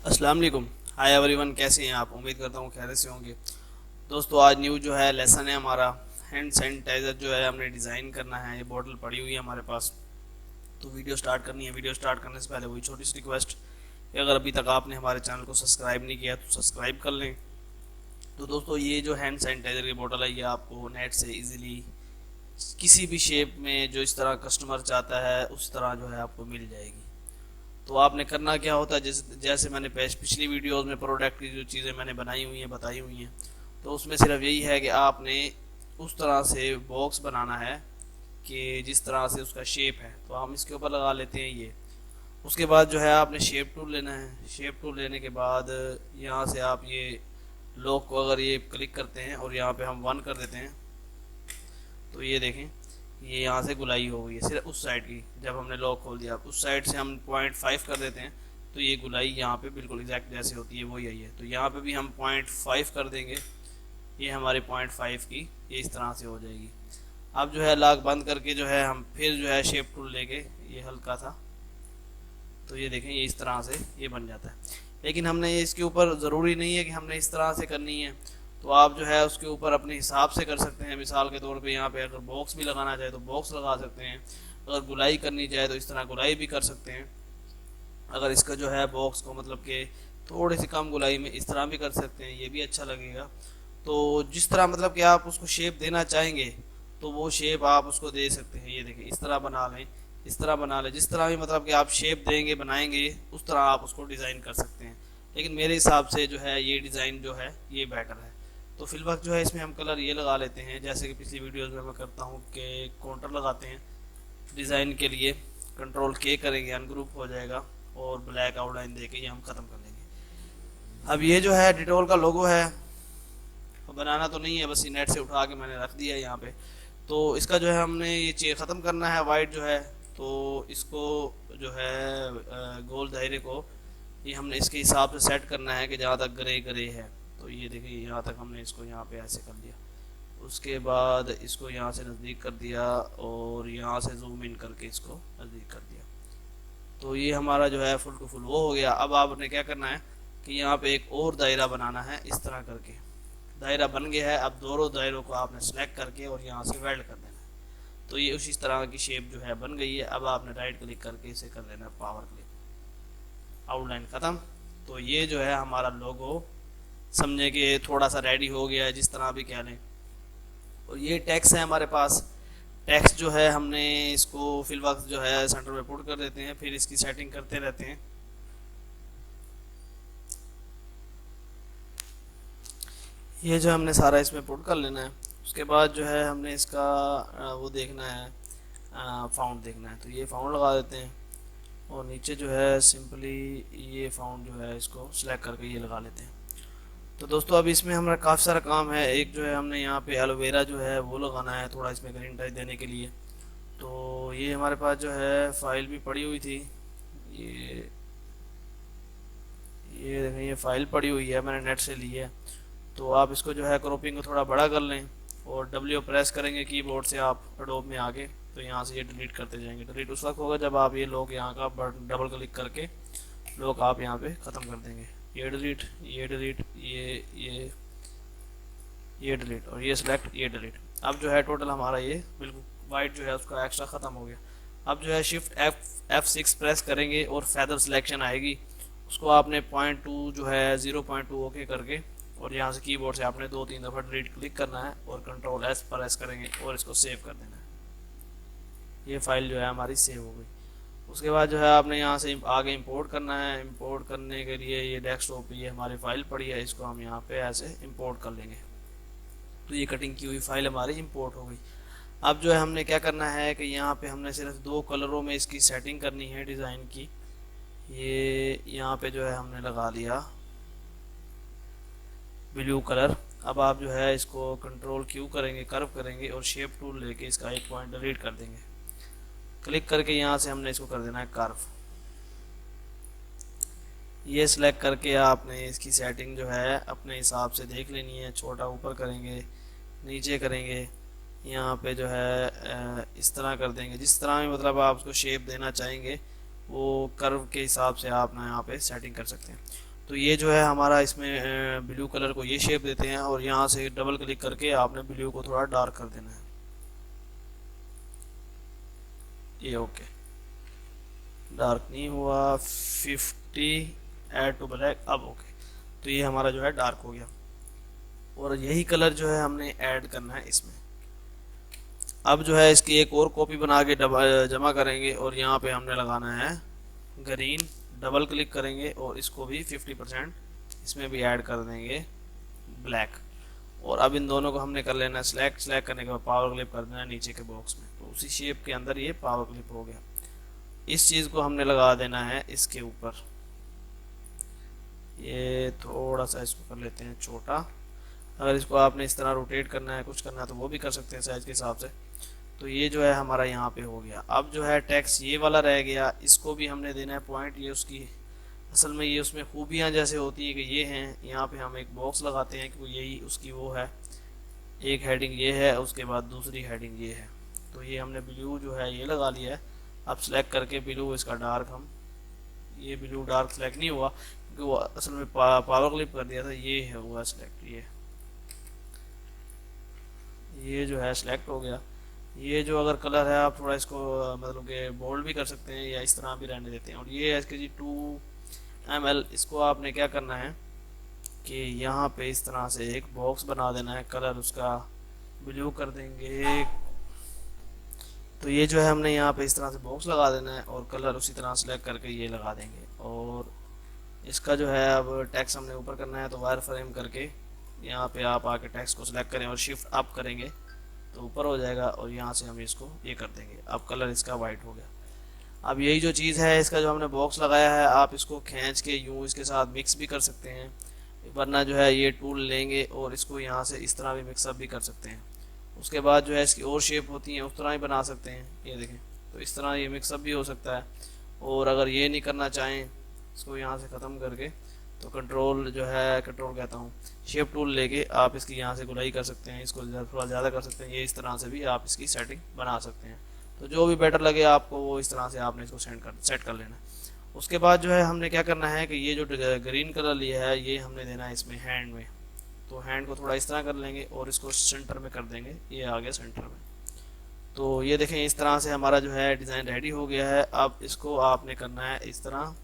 अस्सलाम वालेकुम। Hi everyone, कैसे हैं आप? उम्मीद करता हूँ खैरियत से होंगे। दोस्तों, आज न्यू जो है लेसन है हमारा। हैंड सैनिटाइज़र जो है हमने डिज़ाइन करना है। ये बॉटल पड़ी हुई है हमारे पास, तो वीडियो स्टार्ट करनी है। वीडियो स्टार्ट करने से पहले वही छोटी सी रिक्वेस्ट कि अगर अभी तक आपने हमारे चैनल को सब्सक्राइब नहीं किया तो सब्सक्राइब कर लें। तो दोस्तों, ये जो हैंड सैनिटाइज़र की बॉटल है ये आपको नेट से इजीली किसी भी शेप में जो इस तरह कस्टमर चाहता है उस तरह जो है आपको मिल जाएगी। तो आपने करना क्या होता है, जैसे जैसे मैंने पिछली वीडियोस में प्रोडक्ट की जो चीज़ें मैंने बनाई हुई हैं, बताई हुई हैं, तो उसमें सिर्फ यही है कि आपने उस तरह से बॉक्स बनाना है कि जिस तरह से उसका शेप है। तो हम इसके ऊपर लगा लेते हैं ये। उसके बाद जो है आपने शेप टूल लेना है। शेप टूल लेने के बाद यहाँ से आप ये लॉक को अगर ये क्लिक करते हैं और यहाँ पे हम 1 कर देते हैं, तो ये देखें ये यहाँ से गुलाई हो गई है सिर्फ उस साइड की। जब हमने लॉक खोल दिया उस साइड से हम 0.5 कर देते हैं, तो ये गुलाई यहाँ पे बिल्कुल एग्जैक्ट जैसे होती है वो यही है। तो यहाँ पे भी हम 0.5 कर देंगे, ये हमारी 0.5 की ये इस तरह से हो जाएगी। अब जो है लॉक बंद करके जो है हम फिर जो है शेप टूल लेके ये हल्का था, तो ये देखें ये इस तरह से ये बन जाता है। लेकिन हमने ये इसके ऊपर ज़रूरी नहीं है कि हमने इस तरह से करनी है, तो आप जो है उसके ऊपर अपने हिसाब से कर सकते हैं। मिसाल के तौर पे यहाँ पे अगर बॉक्स भी लगाना चाहे तो बॉक्स लगा सकते हैं, अगर गुलाई करनी चाहे तो इस तरह गुलाई भी कर सकते हैं। अगर इसका जो है बॉक्स को मतलब कि थोड़ी सी कम गुलाई में इस तरह भी कर सकते हैं, ये भी अच्छा लगेगा। तो जिस तरह मतलब कि आप उसको शेप देना चाहेंगे तो वो शेप आप उसको दे सकते हैं। ये देखें इस तरह बना लें, इस तरह बना लें, जिस तरह भी मतलब कि आप शेप देंगे बनाएंगे उस तरह आप उसको डिज़ाइन कर सकते हैं। लेकिन मेरे हिसाब से जो है ये डिज़ाइन जो है ये बेटर है। तो फिल वक्त जो है इसमें हम कलर ये लगा लेते हैं, जैसे कि पिछली वीडियोज़ में मैं करता हूँ कि काउंटर लगाते हैं डिज़ाइन के लिए। कंट्रोल के करेंगे, अनग्रुप हो जाएगा और ब्लैक आउटलाइन दे के ये हम ख़त्म कर लेंगे। अब ये जो है डिटोल का लोगो है, बनाना तो नहीं है, बस ये नेट से उठा के मैंने रख दिया है यहाँ पे। तो इसका जो है हमने ये चीज़ ख़त्म करना है वाइट जो है, तो इसको जो है गोल दायरे को ये हमने इसके हिसाब से सेट करना है कि जहाँ तक ग्रे ग्रे है। तो ये देखिए यहाँ तक हमने इसको यहाँ पे ऐसे कर दिया। उसके बाद इसको यहाँ से नज़दीक कर दिया और यहाँ से जूम इन करके इसको नज़दीक कर दिया। तो ये हमारा जो है फुल टू फुल वो हो गया। अब आपने क्या करना है कि यहाँ पे एक और दायरा बनाना है इस तरह करके। दायरा बन गया है, अब दोनों दायरों को आपने सेलेक्ट करके और यहाँ से वेल्ड कर देना है। तो ये उसी तरह की शेप जो है बन गई है। अब आपने राइट क्लिक करके इसे कर देना है पावर क्लिक, आउटलाइन ख़त्म। तो ये जो है हमारा लोगो समझे कि थोड़ा सा रेडी हो गया है, जिस तरह भी कह लें। और ये टैक्स है हमारे पास। टैक्स जो है हमने इसको फिल वक्त जो है सेंटर में पुट कर देते हैं, फिर इसकी सेटिंग करते रहते हैं। ये जो हमने सारा इसमें पुट कर लेना है। उसके बाद जो है हमने इसका वो देखना है, फाउंड देखना है। तो ये फाउंड लगा देते हैं और नीचे जो है सिंपली ये फाउंड जो है इसको सिलेक्ट करके ये लगा लेते हैं। तो दोस्तों अब इसमें हमारा काफ़ी सारा काम है। एक जो है हमने यहाँ पे एलोवेरा जो है वो लगाना है थोड़ा इसमें ग्रीन टच देने के लिए। तो ये हमारे पास जो है फाइल भी पड़ी हुई थी, ये ये देखें ये फाइल पड़ी हुई है, मैंने नेट से ली है। तो आप इसको जो है क्रॉपिंग को थोड़ा बड़ा कर लें और डब्ल्यू प्रेस करेंगे कीबोर्ड से आप एडोब में आके, तो यहाँ से ये डिलीट करते जाएंगे। डिलीट उस वक्त होगा जब आप ये लॉक यहाँ का डबल क्लिक करके लॉक आप यहाँ पे ख़त्म कर देंगे। ये डिलीट, ये डिलीट, ये डिलीट और ये सिलेक्ट, ये डिलीट। अब जो है टोटल हमारा ये बिल्कुल वाइट जो है उसका एक्स्ट्रा ख़त्म हो गया। अब जो है शिफ्ट F6 प्रेस करेंगे और फैदर सिलेक्शन आएगी, उसको आपने 0.2 जो है 0.2 ओके करके और यहाँ से कीबोर्ड से आपने 2-3 दफ़ा डिलीट क्लिक करना है और कंट्रोल S प्रेस करेंगे और इसको सेव कर देना है। ये फाइल जो है हमारी सेव हो गई। उसके बाद जो है आपने यहाँ से आगे इंपोर्ट करना है। इंपोर्ट करने के लिए ये डेस्कटॉप पे ये हमारी फाइल पड़ी है, इसको हम यहाँ पे ऐसे इंपोर्ट कर लेंगे। तो ये कटिंग की हुई फाइल हमारी इंपोर्ट हो गई। अब जो है हमने क्या करना है कि यहाँ पे हमने सिर्फ 2 कलरों में इसकी सेटिंग करनी है डिज़ाइन की। ये यहाँ पे जो है हमने लगा लिया ब्लू कलर। अब आप जो है इसको कंट्रोल क्यू करेंगे, कर्व करेंगे और शेप टूल लेके इसका एक पॉइंट डिलीट कर देंगे। क्लिक करके यहाँ से हमने इसको कर देना है कर्व। ये सिलेक्ट करके आपने इसकी सेटिंग जो है अपने हिसाब से देख लेनी है। छोटा ऊपर करेंगे, नीचे करेंगे, यहाँ पे जो है इस तरह कर देंगे। जिस तरह में मतलब आप उसको शेप देना चाहेंगे वो कर्व के हिसाब से आप ना यहाँ पे सेटिंग कर सकते हैं। तो ये जो है हमारा इसमें ब्लू कलर को ये शेप देते हैं और यहाँ से डबल क्लिक करके आपने ब्लू को थोड़ा डार्क कर देना है। ये ओके, डार्क नहीं हुआ, 50 ऐड टू ब्लैक, अब ओके। तो ये हमारा जो है डार्क हो गया और यही कलर जो है हमने ऐड करना है इसमें। अब जो है इसकी एक और कॉपी बना के जमा करेंगे और यहाँ पे हमने लगाना है ग्रीन, डबल क्लिक करेंगे और इसको भी 50% इसमें भी ऐड कर देंगे ब्लैक। और अब इन दोनों को हमने कर लेना है सिलेक्ट, सिलेक्ट करने के बाद पावर क्लिप कर देना है नीचे के बॉक्स में, तो उसी शेप के अंदर ये पावर क्लिप हो गया। इस चीज़ को हमने लगा देना है इसके ऊपर। ये थोड़ा सा इसको कर लेते हैं छोटा, अगर इसको आपने इस तरह रोटेट करना है कुछ करना है तो वो भी कर सकते हैं साइज के हिसाब से। तो ये जो है हमारा यहाँ पे हो गया। अब जो है टेक्स्ट ये वाला रह गया, इसको भी हमने देना है पॉइंट। ये उसकी असल में ये उसमें खूबियाँ जैसे होती है कि ये हैं, यहाँ पे हम एक बॉक्स लगाते हैं कि यही उसकी वो है, एक हेडिंग ये है उसके बाद दूसरी हेडिंग ये है। तो ये हमने ब्लू जो है ये लगा लिया है। अब सिलेक्ट करके ब्लू इसका डार्क, हम ये ब्लू डार्क सिलेक्ट नहीं हुआ क्योंकि वो असल में पावर क्लिप कर दिया था, ये है हुआ सिलेक्ट, ये जो है सिलेक्ट हो गया। ये जो अगर कलर है आप थोड़ा इसको मतलब कि बोल्ड भी कर सकते हैं या इस तरह भी रहने देते हैं। और ये है इसके जी 2 ml, इसको आपने क्या करना है कि यहाँ पे इस तरह से एक बॉक्स बना देना है, कलर उसका ब्लू कर देंगे। तो ये जो है हमने यहाँ पे इस तरह से बॉक्स लगा देना है और कलर उसी तरह सेलेक्ट करके ये लगा देंगे। और इसका जो है अब टेक्स्ट हमने ऊपर करना है, तो वायर फ्रेम करके यहाँ पे आप आके टेक्स्ट को सिलेक्ट करें और शिफ्ट अप करेंगे तो ऊपर हो जाएगा और यहाँ से हम इसको ये कर देंगे। अब कलर इसका वाइट हो गया। अब यही जो चीज़ है इसका जो हमने बॉक्स लगाया है, आप इसको खींच के यूँ इसके साथ मिक्स भी कर सकते हैं, वरना जो है ये टूल लेंगे और इसको यहाँ से इस तरह भी मिक्सअप भी कर सकते हैं। उसके बाद जो है इसकी और शेप होती है उस तरह ही बना सकते हैं। ये देखें, तो इस तरह ये मिक्सअप भी हो सकता है। और अगर ये नहीं करना चाहें इसको यहाँ से ख़त्म करके, तो कंट्रोल जो है, कंट्रोल कहता हूँ, शेप टूल लेके आप इसकी यहाँ से गुलाई कर सकते हैं, इसको थोड़ा ज़्यादा कर सकते हैं। ये इस तरह से भी आप इसकी सेटिंग बना सकते हैं। तो जो भी बेटर लगे आपको वो इस तरह से आपने इसको सेट कर लेना। उसके बाद जो है हमने क्या करना है कि ये जो ग्रीन कलर लिया है ये हमने देना है इसमें हैंड में। तो हैंड को थोड़ा इस तरह कर लेंगे और इसको सेंटर में कर देंगे, ये आ गया सेंटर में। तो ये देखें इस तरह से हमारा जो है डिज़ाइन रेडी हो गया है। अब इसको आपने करना है इस तरह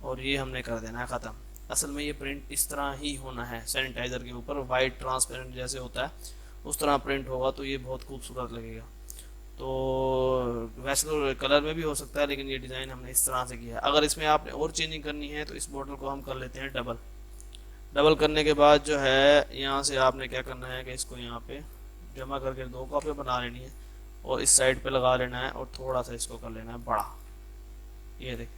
और ये हमने कर देना है ख़त्म। असल में ये प्रिंट इस तरह ही होना है, सैनिटाइज़र के ऊपर वाइट ट्रांसपेरेंट जैसे होता है उस तरह प्रिंट होगा, तो ये बहुत खूबसूरत लगेगा। तो वैसे तो कलर में भी हो सकता है लेकिन ये डिज़ाइन हमने इस तरह से किया है। अगर इसमें आपने और चेंजिंग करनी है तो इस बॉटल को हम कर लेते हैं डबल। डबल करने के बाद जो है यहाँ से आपने क्या करना है कि इसको यहाँ पे जमा करके 2 कॉपी बना लेनी है और इस साइड पे लगा लेना है और थोड़ा सा इसको कर लेना है बड़ा। ये देख,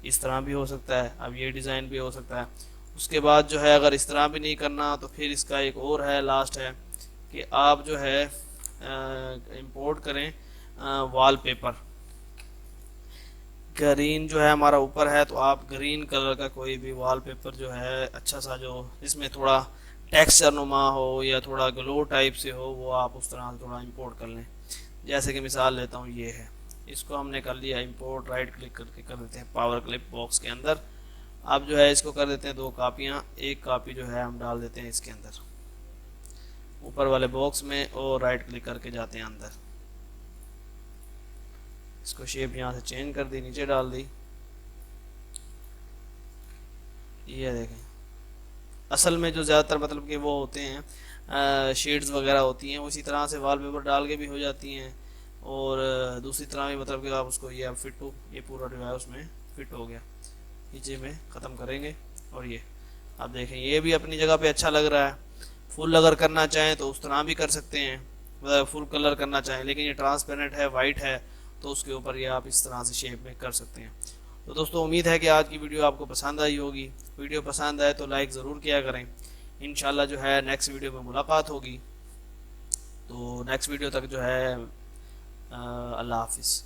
इस तरह भी हो सकता है। अब ये डिज़ाइन भी हो सकता है। उसके बाद जो है अगर इस तरह भी नहीं करना तो फिर इसका एक और है, लास्ट है कि आप जो है इंपोर्ट करें वॉलपेपर। ग्रीन जो है हमारा ऊपर है, तो आप ग्रीन कलर का कोई भी वॉलपेपर जो है अच्छा सा, जो जिसमें थोड़ा टेक्सचर नुमा हो या थोड़ा ग्लो टाइप से हो, वो आप उस तरह से थोड़ा इंपोर्ट कर लें। जैसे कि मिसाल लेता हूँ, ये है, इसको हमने कर लिया इंपोर्ट, राइट क्लिक करके कर देते हैं पावर क्लिप बॉक्स के अंदर। अब जो है इसको कर देते हैं 2 कापियाँ। एक कापी जो है हम डाल देते हैं इसके अंदर ऊपर वाले बॉक्स में और राइट क्लिक करके जाते हैं अंदर। इसको शेप यहाँ से चेंज कर दी, नीचे डाल दी। ये देखें, असल में जो ज़्यादातर मतलब कि वो होते हैं शेड्स वगैरह होती हैं, उसी तरह से वॉलपेपर डाल के भी हो जाती हैं और दूसरी तरह भी मतलब कि आप उसको ये फिट हो, ये पूरा जो है उसमें फिट हो गया। नीचे में ख़त्म करेंगे और ये आप देखें ये भी अपनी जगह पे अच्छा लग रहा है। फुल अगर करना चाहें तो उस तरह भी कर सकते हैं, मतलब फुल कलर करना चाहें, लेकिन ये ट्रांसपेरेंट है, वाइट है, तो उसके ऊपर ये आप इस तरह से शेप में कर सकते हैं। तो दोस्तों उम्मीद है कि आज की वीडियो आपको पसंद आई होगी। वीडियो पसंद आए तो लाइक ज़रूर किया करें। इंशाल्लाह जो है नेक्स्ट वीडियो में मुलाकात होगी। तो नेक्स्ट वीडियो तक जो है अल्लाह हाफिज़।